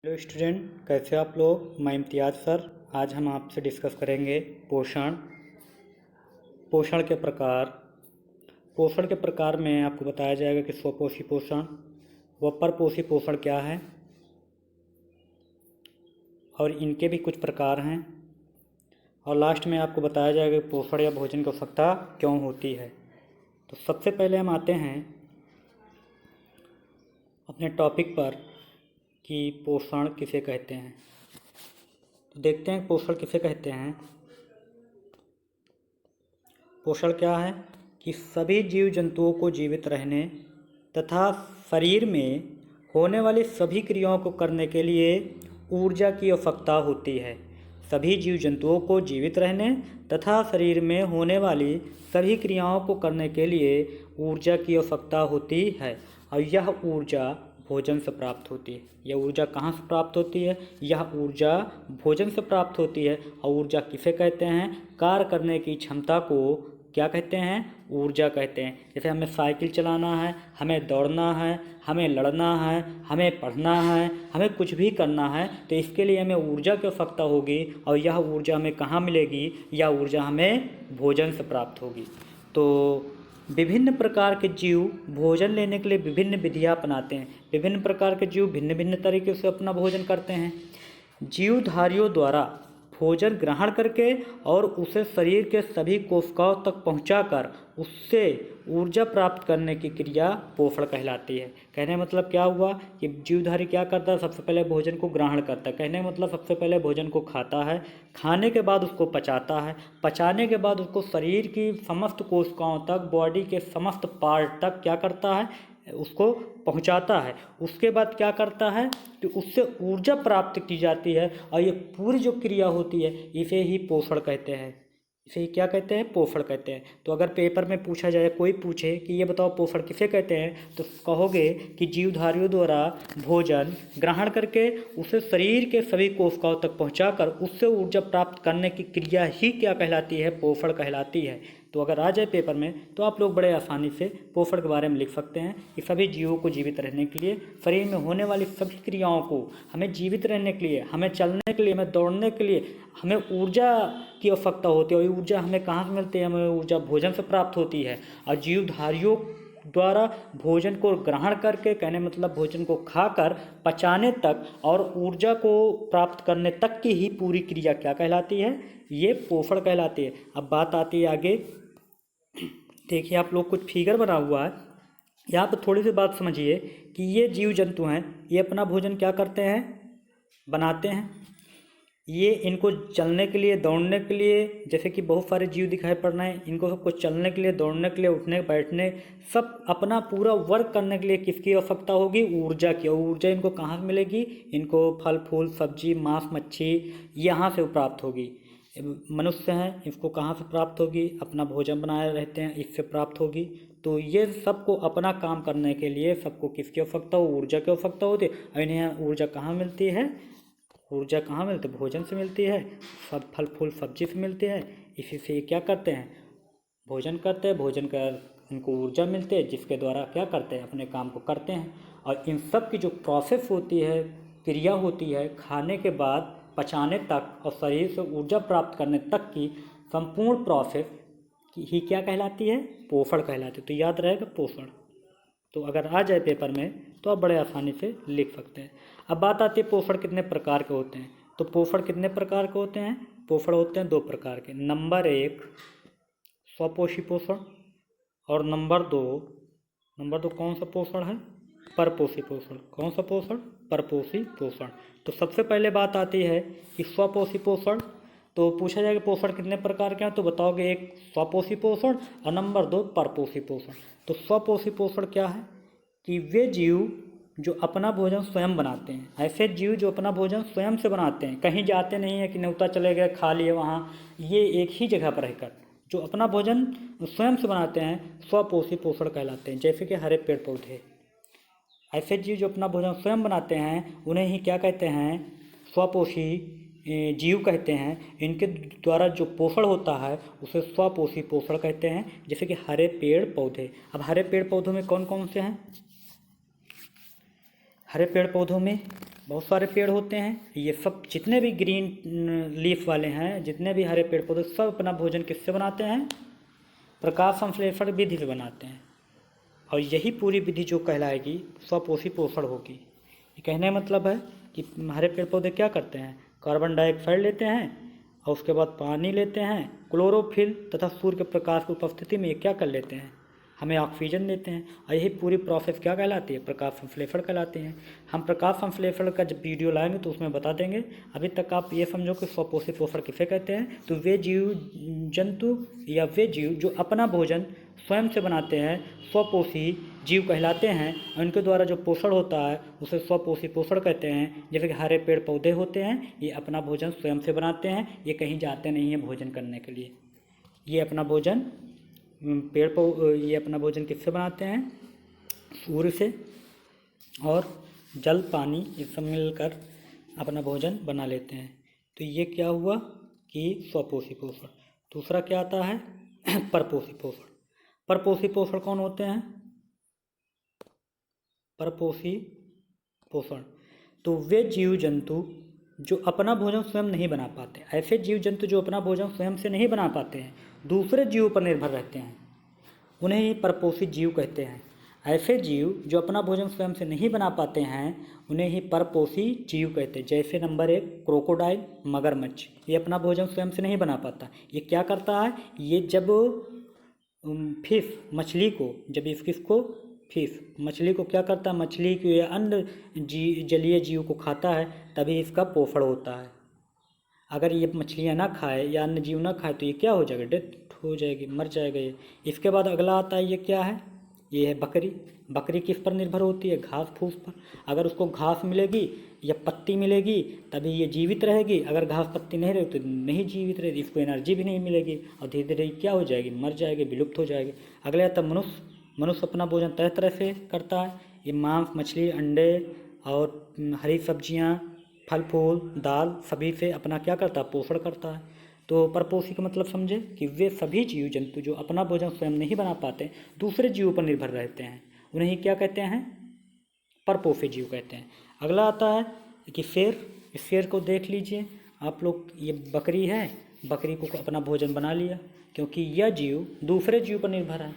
Hello student, कैसे आप लोग। मैं इम्तियाज़ सर। आज हम आपसे डिस्कस करेंगे पोषण के प्रकार। पोषण के प्रकार में आपको बताया जाएगा कि स्वपोषी पोषण व परपोषी पोषण क्या है और इनके भी कुछ प्रकार हैं, और लास्ट में आपको बताया जाएगा कि पोषण या भोजन की आवश्यकता क्यों होती है। तो सबसे पहले हम आते हैं अपने टॉपिक पर कि पोषण किसे कहते हैं। तो देखते हैं पोषण किसे कहते हैं। पोषण क्या है कि सभी जीव जंतुओं को जीवित रहने तथा शरीर में होने वाली सभी क्रियाओं को करने के लिए ऊर्जा की आवश्यकता होती है। सभी जीव जंतुओं को जीवित रहने तथा शरीर में होने वाली सभी क्रियाओं को करने के लिए ऊर्जा की आवश्यकता होती है, और यह ऊर्जा भोजन से प्राप्त होती है। यह ऊर्जा कहाँ से प्राप्त होती है? यह ऊर्जा भोजन से प्राप्त होती है। और ऊर्जा किसे कहते हैं? कार्य करने की क्षमता को क्या कहते हैं? ऊर्जा कहते हैं। जैसे हमें साइकिल चलाना है, हमें दौड़ना है, हमें लड़ना है, हमें पढ़ना है, हमें कुछ भी करना है, तो इसके लिए हमें ऊर्जा की आवश्यकता होगी। और यह ऊर्जा हमें कहाँ मिलेगी? यह ऊर्जा हमें भोजन से प्राप्त होगी। तो विभिन्न प्रकार के जीव भोजन लेने के लिए विभिन्न विधियाँ अपनाते हैं। विभिन्न प्रकार के जीव भिन्न भिन्न तरीके से अपना भोजन करते हैं। जीवधारियों द्वारा भोजन ग्रहण करके और उसे शरीर के सभी कोशिकाओं तक पहुंचाकर उससे ऊर्जा प्राप्त करने की क्रिया पोषण कहलाती है। कहने का मतलब क्या हुआ कि जीवधारी क्या करता है? सबसे पहले भोजन को ग्रहण करता है। कहने का मतलब सबसे पहले भोजन को खाता है, खाने के बाद उसको पचाता है, पचाने के बाद उसको शरीर की समस्त कोशिकाओं तक, बॉडी के समस्त पार्ट तक क्या करता है? उसको पहुंचाता है। उसके बाद क्या करता है कि उससे ऊर्जा प्राप्त की जाती है, और ये पूरी जो क्रिया होती है इसे ही पोषण कहते हैं। इसे ही क्या कहते हैं? पोषण कहते हैं। तो अगर पेपर में पूछा जाए, कोई पूछे कि ये बताओ पोषण किसे कहते हैं, तो कहोगे कि जीवधारियों द्वारा भोजन ग्रहण करके उसे शरीर के सभी कोशिकाओं तक पहुंचाकर उससे ऊर्जा प्राप्त करने की क्रिया ही क्या कहलाती है? पोषण कहलाती है। तो अगर आ जाए पेपर में तो आप लोग बड़े आसानी से पोषण के बारे में लिख सकते हैं कि सभी जीवों को जीवित रहने के लिए, शरीर में होने वाली सभी क्रियाओं को, हमें जीवित रहने के लिए, हमें चलने के लिए, हमें दौड़ने के लिए हमें ऊर्जा की आवश्यकता होती है। और ऊर्जा हमें कहाँ से मिलती है? हमें ऊर्जा भोजन से प्राप्त होती है। और जीवधारियों द्वारा भोजन को ग्रहण करके, कहने मतलब भोजन को खाकर पचाने तक और ऊर्जा को प्राप्त करने तक की ही पूरी क्रिया क्या कहलाती है? ये पोषण कहलाती है। अब बात आती है आगे। देखिए आप लोग कुछ फिगर बना हुआ है, यहाँ पर थोड़ी सी बात समझिए कि ये जीव जंतु हैं, ये अपना भोजन क्या करते हैं? बनाते हैं। ये इनको चलने के लिए, दौड़ने के लिए, जैसे कि बहुत सारे जीव दिखाई पड़ रहे हैं, इनको सबको चलने के लिए, दौड़ने के लिए, उठने बैठने, सब अपना पूरा वर्क करने के लिए किसकी आवश्यकता होगी? ऊर्जा की। और ऊर्जा इनको कहाँ से मिलेगी? इनको फल फूल, सब्जी, मांस, मच्छी यहाँ से प्राप्त होगी। मनुष्य हैं, इसको कहाँ से प्राप्त होगी? अपना भोजन बनाए रहते हैं, इससे प्राप्त होगी। तो ये सबको अपना काम करने के लिए सबको किसकी आवश्यकता हो? ऊर्जा की आवश्यकता होती है। और इन्हें ऊर्जा कहाँ मिलती है? ऊर्जा कहाँ मिलती है? भोजन से मिलती है, सब फल फूल सब्जी से मिलती है। इसी से ये क्या करते हैं? भोजन करते हैं। भोजन कर इनको ऊर्जा मिलती है, जिसके द्वारा क्या करते हैं? अपने काम को करते हैं। और इन सब की जो प्रोसेस होती है, क्रिया होती है, खाने के बाद पचाने तक और शरीर से ऊर्जा प्राप्त करने तक की संपूर्ण प्रोसेस ही क्या कहलाती है? पोषण कहलाती है। तो याद रहेगा पोषण। तो अगर आ जाए पेपर में तो आप बड़े आसानी से लिख सकते हैं। अब बात आती है पोषण कितने प्रकार के होते हैं। तो पोषण कितने प्रकार के होते हैं? पोषण होते हैं दो प्रकार के। नंबर एक स्वपोषी पोषण, और नंबर दो कौन सा पोषण है? परपोषी पोषण। कौन सा पोषण? परपोषी पोषण। तो सबसे पहले बात आती है कि स्वपोषी पोषण। तो पूछा जाएगा पोषण कितने प्रकार के हैं, तो बताओगे एक स्वपोषी पोषण और नंबर दो परपोषी पोषण। तो स्वपोषी पोषण क्या है कि वे जीव जो अपना भोजन स्वयं बनाते हैं। ऐसे जीव जो अपना भोजन स्वयं से बनाते हैं, कहीं जाते नहीं है कि न्योता चले गए खा लिए वहाँ, ये एक ही जगह पर रहकर जो अपना भोजन स्वयं से बनाते हैं, स्वपोषी पोषण कहलाते हैं। जैसे कि हरे पेड़ पौधे, ऐसे जीव जो अपना भोजन स्वयं बनाते हैं उन्हें ही क्या कहते हैं? स्वपोषी जीव कहते हैं। इनके द्वारा जो पोषण होता है उसे स्वपोषी पोषण कहते हैं। जैसे कि हरे पेड़ पौधे। अब हरे पेड़ पौधों में कौन कौन से हैं? हरे पेड़ पौधों में बहुत सारे पेड़ होते हैं, ये सब जितने भी ग्रीन लीफ वाले हैं, जितने भी हरे पेड़ पौधे, सब अपना भोजन किससे बनाते हैं? प्रकाश संश्लेषण विधि से बनाते हैं। और यही पूरी विधि जो कहलाएगी स्वपोषी पोषण होगी। ये कहने का मतलब है कि हरे पेड़ पौधे क्या करते हैं? कार्बन डाइऑक्साइड लेते हैं और उसके बाद पानी लेते हैं, क्लोरोफिल तथा सूर्य के प्रकाश की उपस्थिति में ये क्या कर लेते हैं? हमें ऑक्सीजन देते हैं। और यही पूरी प्रोसेस क्या कहलाती है? प्रकाश संश्लेषण कहलाती है। हम प्रकाश संश्लेषण का जब वीडियो लाएंगे तो उसमें बता देंगे। अभी तक आप ये समझो कि स्वपोषी पोषण किसे कहते हैं। तो वे जीव जंतु या वे जीव जो अपना भोजन स्वयं से बनाते हैं स्वपोषी जीव कहलाते हैं। और इनके द्वारा जो पोषण होता है उसे स्वपोषी पोषण कहते हैं। जैसे कि हरे पेड़ पौधे होते हैं, ये अपना भोजन स्वयं से बनाते हैं, ये कहीं जाते नहीं हैं भोजन करने के लिए। ये अपना भोजन ये अपना भोजन किससे बनाते हैं? सूर्य से और जल पानी ये सब मिलकर अपना भोजन बना लेते हैं। तो ये क्या हुआ कि स्वपोषी पोषण। दूसरा क्या आता है? परपोषी पोषण। परपोषी पोषण कौन होते हैं? परपोषी पोषण तो वे जीव जंतु जो अपना भोजन स्वयं नहीं बना पाते, ऐसे जीव जंतु जो अपना भोजन स्वयं से नहीं बना पाते हैं, दूसरे जीव पर निर्भर रहते हैं, उन्हें ही परपोषी जीव कहते हैं। ऐसे जीव जो अपना भोजन स्वयं से नहीं बना पाते हैं उन्हें ही परपोषी जीव कहते हैं। जैसे नंबर 1 क्रोकोडाइल, मगरमच्छ, ये अपना भोजन स्वयं से नहीं बना पाता। ये क्या करता है? ये जब फिश मछली को जब इस किसको फिश मछली को क्या करता है? मछली के अन्य जलीय जीव को खाता है, तभी इसका पोषण होता है। अगर ये मछलियाँ ना खाए या अन्य जीव ना खाए तो ये क्या हो जाएगा? डेथ हो जाएगी, मर जाएगा ये। इसके बाद अगला आता है, ये क्या है? ये है बकरी। बकरी किस पर निर्भर होती है? घास फूस पर। अगर उसको घास मिलेगी या पत्ती मिलेगी तभी ये जीवित रहेगी। अगर घास पत्ती नहीं रहेगी तो नहीं जीवित रहेगी, इसको एनर्जी भी नहीं मिलेगी और धीरे धीरे क्या हो जाएगी? मर जाएगी, विलुप्त हो जाएगी। अगले आता है मनुष्य। मनुष्य अपना भोजन तरह तरह से करता है। ये मांस, मछली, अंडे और हरी सब्जियाँ, फल फूल, दाल सभी से अपना क्या करता है? पोषण करता है। तो परपोषी का मतलब समझे कि वे सभी जीव जंतु जो अपना भोजन स्वयं नहीं बना पाते, दूसरे जीवों पर निर्भर रहते हैं, उन्हें ही क्या कहते हैं? परपोषी जीव कहते हैं। अगला आता है कि शेर। इस शेर को देख लीजिए आप लोग। ये बकरी है, बकरी को अपना भोजन बना लिया क्योंकि यह जीव दूसरे जीव पर निर्भर है।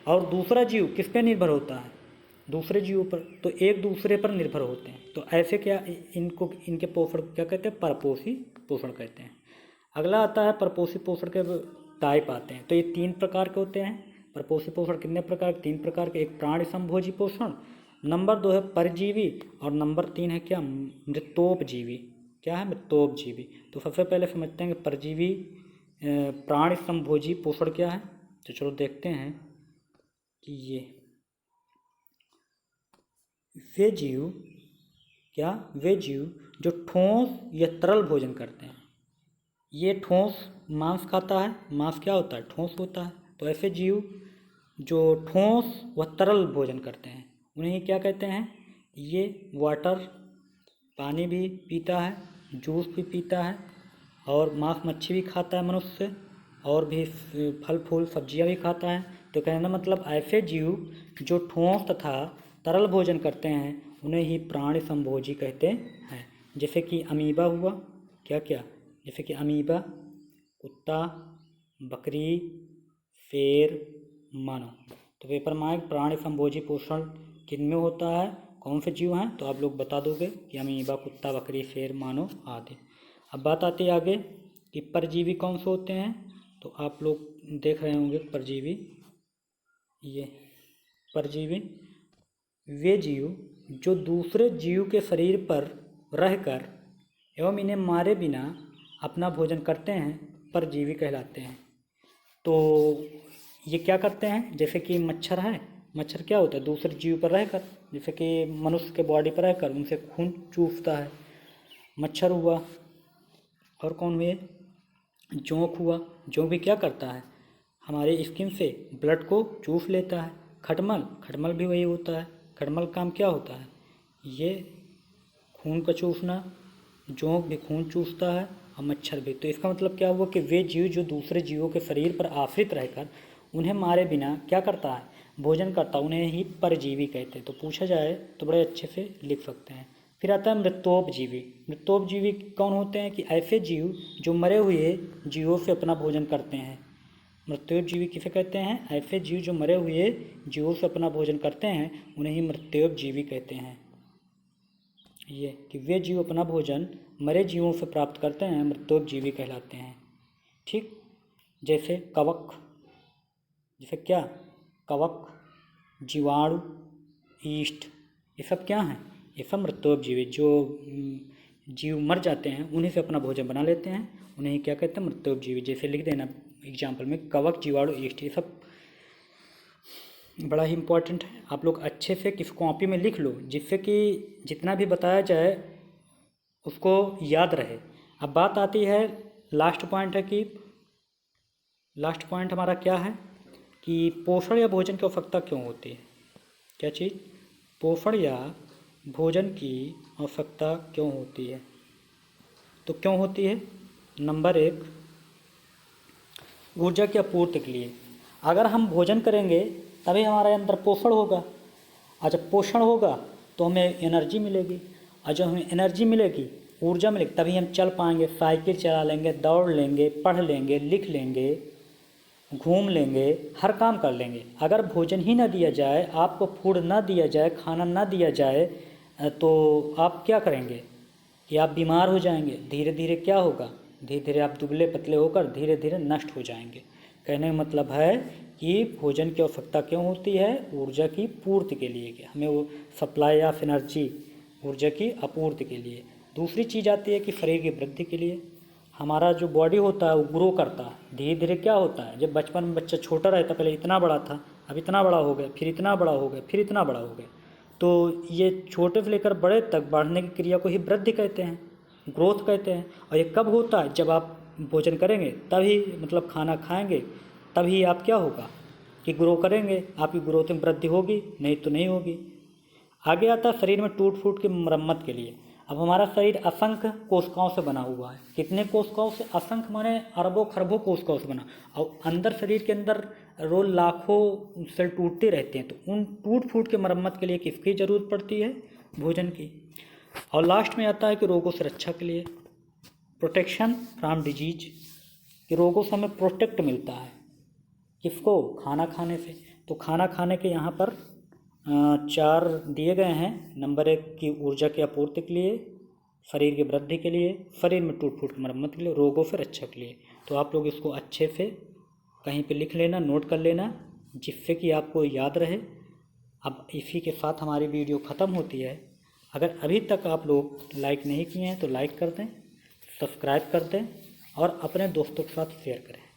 और दूसरा जीव किस पे निर्भर होता है? दूसरे जीवों पर। तो एक दूसरे पर निर्भर होते हैं। तो ऐसे क्या इनको इनके पोषण क्या कहते हैं? परपोषी पोषण कहते हैं। अगला आता है परपोषी पोषण के टाइप आते हैं। तो ये 3 प्रकार के होते हैं। परपोषी पोषण कितने प्रकार? 3 प्रकार के। एक प्राणी संभोजी पोषण, नंबर 2 है परजीवी और नंबर 3 है क्या? मृतोपजीवी। क्या है? मृतोपजीवी। तो सबसे पहले समझते हैं कि परजीवी प्राणी संभोजी पोषण क्या है। तो चलो देखते हैं कि ये वे जीव जो ठोस या तरल भोजन करते हैं। ये ठोस मांस खाता है। मांस क्या होता है? ठोस होता है। तो ऐसे जीव जो ठोस व तरल भोजन करते हैं उन्हें ही क्या कहते हैं? ये वाटर, पानी भी पीता है, जूस भी पीता है और मांस मच्छी भी खाता है मनुष्य, और भी फल फूल सब्जियां भी खाता है। तो कहने का मतलब ऐसे जीव जो ठोस तथा तरल भोजन करते हैं उन्हें ही प्राणी संभोजी कहते हैं। जैसे कि अमीबा हुआ। क्या क्या? जैसे कि अमीबा, कुत्ता, बकरी, शेर, मानव। तो पेपर में आए प्राणी संभोजी पोषण किन में होता है, कौन से जीव हैं? तो आप लोग बता दोगे कि अमीबा, कुत्ता, बकरी, शेर, मानव आदि। अब बात आती है आगे कि परजीवी कौन से होते हैं। तो आप लोग देख रहे होंगे परजीवी। ये परजीवी वे जीव जो दूसरे जीव के शरीर पर रहकर एवं इन्हें मारे बिना अपना भोजन करते हैं, परजीवी कहलाते हैं। तो ये क्या करते हैं? जैसे कि मच्छर है। मच्छर क्या होता है? दूसरे जीव पर रहकर, जैसे कि मनुष्य के बॉडी पर रहकर उनसे खून चूसता है, मच्छर हुआ। और कौन हुए? जोंक हुआ। जोंक भी क्या करता है? हमारे स्किन से ब्लड को चूस लेता है। खटमल भी वही होता है। खटमल काम क्या होता है? ये खून का चूसना। जोंक भी खून चूसता है और मच्छर भी। तो इसका मतलब क्या हुआ कि वे जीव जो दूसरे जीवों के शरीर पर आश्रित रहकर उन्हें मारे बिना क्या करता है? भोजन करता, उन्हें ही परजीवी कहते हैं। तो पूछा जाए तो बड़े अच्छे से लिख सकते हैं। फिर आता है मृतोपजीवी। मृतोपजीवी कौन होते हैं कि ऐसे जीव जो मरे हुए जीवों से अपना भोजन करते हैं। मृत्योपजीवी किसे कहते हैं? ऐसे जीव जो मरे हुए जीवों से अपना भोजन करते हैं उन्हें ही मृत्योपजीवी कहते हैं। ये कि वे जीव अपना भोजन मरे जीवों से प्राप्त करते हैं, मृत्योपजीवी कहलाते हैं। ठीक, जैसे कवक, जैसे क्या? कवक, जीवाणु, ईस्ट, ये सब क्या हैं? ये सब मृत्योपजीवी जो जीव मर जाते हैं उन्हीं से अपना भोजन बना लेते हैं, उन्हें ही क्या कहते हैं? मृत्योपजीवी। जैसे लिख देना एग्जाम्पल में, कवक, जीवाणु, ईस्ट, ये सब बड़ा ही इम्पोर्टेंट है। आप लोग अच्छे से किस कॉपी में लिख लो, जिससे कि जितना भी बताया जाए उसको याद रहे। अब बात आती है, लास्ट पॉइंट है कि लास्ट पॉइंट हमारा क्या है कि पोषण या भोजन की आवश्यकता क्यों होती है? क्या चीज़? पोषण या भोजन की आवश्यकता क्यों होती है? तो क्यों होती है? नंबर 1, ऊर्जा की आपूर्ति के लिए। अगर हम भोजन करेंगे तभी हमारे अंदर पोषण होगा, और जब पोषण होगा तो हमें एनर्जी मिलेगी, और जब हमें एनर्जी मिलेगी, ऊर्जा मिलेगी, तभी हम चल पाएंगे, साइकिल चला लेंगे, दौड़ लेंगे, पढ़ लेंगे, लिख लेंगे, घूम लेंगे, हर काम कर लेंगे। अगर भोजन ही ना दिया जाए, आपको फूड ना दिया जाए, खाना ना दिया जाए, तो आप क्या करेंगे कि आप बीमार हो जाएंगे। धीरे धीरे क्या होगा? धीरे धीरे आप दुबले पतले होकर धीरे धीरे नष्ट हो जाएंगे। कहने का मतलब है कि भोजन की आवश्यकता क्यों होती है? ऊर्जा की पूर्ति के लिए, कि हमें वो सप्लाई ऑफ एनर्जी, ऊर्जा की आपूर्ति के लिए। दूसरी चीज़ आती है कि शरीर की वृद्धि के लिए। हमारा जो बॉडी होता है वो ग्रो करता है, धीरे धीरे क्या होता है, जब बचपन में बच्चा छोटा रहता, पहले इतना बड़ा था, अब इतना बड़ा हो गया, फिर इतना बड़ा हो गया, फिर इतना बड़ा हो गया। तो ये छोटे से लेकर बड़े तक बढ़ने की क्रिया को ही वृद्धि कहते हैं, ग्रोथ कहते हैं। और ये कब होता है? जब आप भोजन करेंगे तभी, मतलब खाना खाएंगे तभी आप क्या होगा कि ग्रो करेंगे, आपकी ग्रोथ में वृद्धि होगी, नहीं तो नहीं होगी। आगे आता है शरीर में टूट फूट की मरम्मत के लिए। अब हमारा शरीर असंख्य कोशिकाओं से बना हुआ है। कितने कोशिकाओं से? असंख्य माने अरबों खरबों कोशिकाओं से बना, और अंदर शरीर के अंदर रोज लाखों सेल टूटते रहते हैं। तो उन टूट फूट के मरम्मत के लिए किसकी ज़रूरत पड़ती है? भोजन की। और लास्ट में आता है कि रोगों से रक्षा के लिए, प्रोटेक्शन फ्रॉम डिजीज, कि रोगों से हमें प्रोटेक्ट मिलता है। किसको? खाना खाने से। तो खाना खाने के यहाँ पर 4 दिए गए हैं। नंबर 1 की ऊर्जा की आपूर्ति के लिए, शरीर की वृद्धि के लिए, शरीर में टूट फूट की मरम्मत के लिए, रोगों से रक्षा के लिए। तो आप लोग इसको अच्छे से कहीं पे लिख लेना, नोट कर लेना, जिससे कि आपको याद रहे। अब इसी के साथ हमारी वीडियो ख़त्म होती है। अगर अभी तक आप लोग लाइक नहीं किए हैं तो लाइक कर दें, सब्सक्राइब कर दें और अपने दोस्तों के साथ शेयर करें।